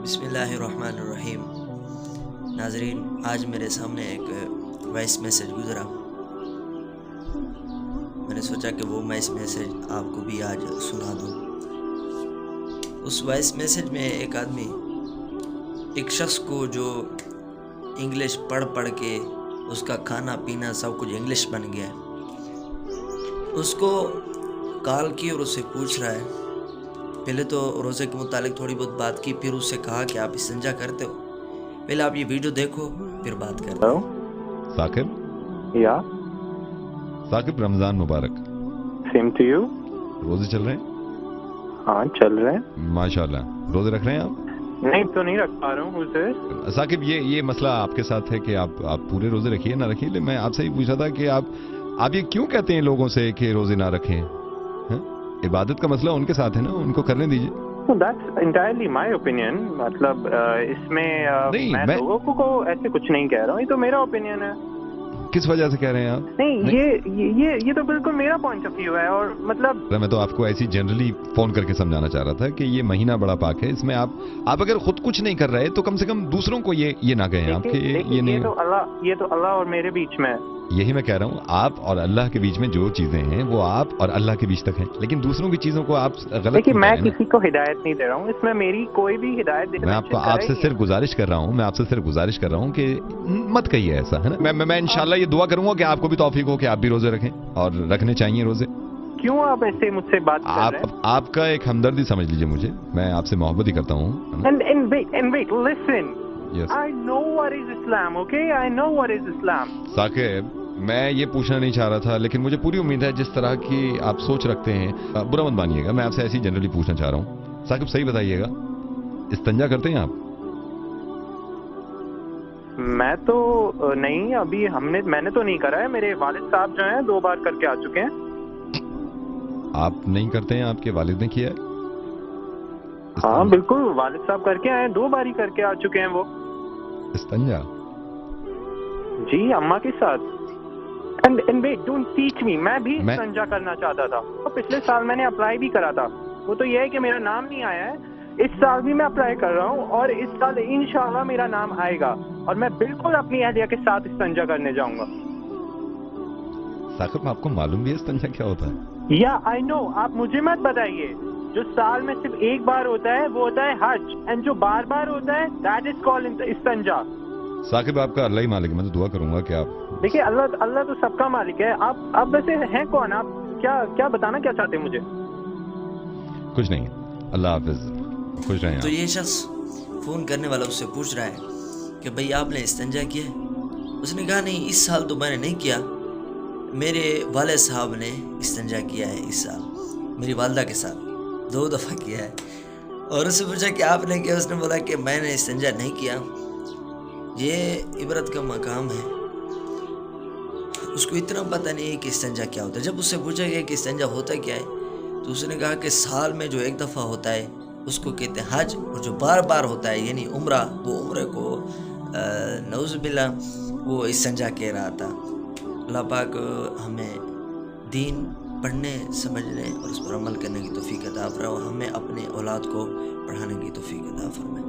بسم اللہ الرحمن الرحیم۔ ناظرین، آج میرے سامنے ایک وائس میسیج گزرا۔ میں نے سوچا کہ وہ وائس میسیج آپ کو بھی آج سنا دوں۔ اس وائس میسیج میں ایک آدمی ایک شخص کو جو انگلش پڑھ پڑھ کے اس کا کھانا پینا سب کچھ انگلش بن گیا ہے، اس کو کال کی اور اس سے پوچھ رہا ہے۔ پہلے تو روزے کے متعلق تھوڑی بہت بات کی، پھر اس سے کہا کہ آپ استنجا کرتے ہو؟ پہلے آپ یہ ویڈیو دیکھو پھر بات کرتے ہیں۔ ثاقب، یا ثاقب رمضان مبارک۔ Same to you. روزے چل رہے ہیں؟ ہاں چل رہے ہیں ماشاءاللہ۔ روزے رکھ رہے ہیں آپ؟ نہیں تو نہیں رکھ پا رہا ہوں اسے۔ ثاقب، یہ مسئلہ آپ کے ساتھ ہے کہ آپ پورے روزے رکھیے نہ رکھیے، لیکن میں آپ سے ہی پوچھا تھا کہ آپ یہ کیوں کہتے ہیں لوگوں سے کہ روزے نہ رکھیں؟ عبادت کا مسئلہ ان کے ساتھ ہے نا، ان کو کرنے دیجیے۔ That's entirely my opinion۔ مطلب اس میں میں لوگوں کو ایسے کچھ نہیں کہہ رہا ہوں، یہ تو میرا اوپینین ہے۔ کس وجہ سے کہہ رہے ہیں آپ؟ نہیں، یہ تو بالکل میرا پوائنٹ آف ویو ہے، اور مطلب میں تو آپ کو ایسی جنرلی فون کر کے سمجھانا چاہ رہا تھا کہ یہ مہینہ بڑا پاک ہے، اس میں آپ اگر خود کچھ نہیں کر رہے تو کم سے کم دوسروں کو یہ نہ کہیں آپ کہ یہ نہیں۔ یہ تو اللہ اور میرے بیچ میں ہے۔ یہی میں کہہ رہا ہوں، آپ اور اللہ کے بیچ میں جو چیزیں ہیں وہ آپ اور اللہ کے بیچ تک ہیں، لیکن دوسروں کی چیزوں کو آپ غلط دیکھیے، میں کسی کو ہدایت نہیں دے رہا ہوں، اس میں میری کوئی بھی ہدایت میں آپ سے صرف گزارش کر رہا ہوں کہ مت کہیے ایسا، ہے نا۔ میں انشاءاللہ یہ دعا کروں گا کہ آپ کو بھی توفیق ہو کہ آپ بھی روزے رکھیں، اور رکھنے چاہیے روزے۔ کیوں آپ ایسے مجھ سے بات کر رہے ہیں؟ آپ کا ایک ہمدردی سمجھ لیجیے مجھے، میں آپ سے محبت ہی کرتا ہوں۔ And wait, listen. Yes. I know what is Islam, okay? I know what is Islam. Saqib, میں یہ پوچھنا نہیں چاہ رہا تھا، لیکن مجھے پوری امید ہے جس طرح کی آپ سوچ رکھتے ہیں، برا مت مانیے گا، میں آپ سے ایسی جنرلی پوچھنا چاہ رہا ہوں۔ ثاقب صحیح بتائیے گا، استنجا کرتے ہیں آپ؟ میں تو نہیں، ابھی میں نے تو نہیں کرا ہے، میرے والد صاحب جو ہیں 2 بار کر کے آ چکے ہیں۔ آپ نہیں کرتے ہیں، آپ کے والد نے کیا ہے؟ ہاں بالکل، والد صاحب کر کے آئے، 2 بار ہی کر کے آ چکے ہیں وہ استنجا۔ جی، اماں کے ساتھ۔ And wait, don't teach me. میں بھی استنجا کرنا چاہتا تھا، اور پچھلے سال میں نے اپلائی بھی کرا تھا۔ وہ تو یہ ہے کہ میرا نام نہیں آیا ہے، اس سال بھی میں اپلائی کر رہا ہوں، اور اس سال انشاءاللہ میرا نام آئے گا، اور میں بالکل اپنی اہلیہ کے ساتھ استنجا کرنے جاؤں گا۔ ثاقب، آپ کو معلوم بھی ہے استنجا کیا ہوتا ہے؟ یا آئی نو، آپ مجھے مت بتائیے۔ جو سال میں صرف ایک بار ہوتا ہے وہ ہوتا ہے حج، اینڈ جو بار بار ہوتا ہے دیٹ از کالڈ استنجا۔ ثاقب، آپ کا اللہ ہی مالک ہے، میں تو دعا کروں گا کہ آپ دیکھیے، اللہ تو سب کا مالک ہے۔ آپ ویسے ہیں کون؟ آپ کیا بتانا کیا چاہتے ہیں مجھے؟ کچھ نہیں، اللہ حافظ، خوش رہیں۔ تو یہ شخص فون کرنے والا اس سے پوچھ رہا ہے کہ بھئی آپ نے استنجا کیا ہے؟ اس نے کہا نہیں، اس سال تو میں نے نہیں کیا، میرے والد صاحب نے استنجا کیا ہے اس سال میری والدہ کے ساتھ 2 دفعہ کیا ہے۔ اور اس سے پوچھا کہ آپ نے کیا؟ اس نے بولا کہ میں نے استنجا نہیں کیا۔ یہ عبرت کا مقام ہے، اس کو اتنا پتہ نہیں ہے کہ استنجا کیا ہوتا ہے۔ جب اس سے پوچھا گیا کہ استنجا ہوتا کیا ہے تو اس نے کہا کہ سال میں جو 1 دفعہ ہوتا ہے اس کو کہتے ہیں حج، اور جو بار بار ہوتا ہے یعنی عمرہ، وہ عمرے کو نعوذ باللہ وہ استنجا کہہ رہا تھا۔ اللہ پاک ہمیں دین پڑھنے، سمجھنے اور اس پر عمل کرنے کی توفیق عطا فرمائے، اور ہمیں اپنے اولاد کو پڑھانے کی توفیق عطا فرمائے۔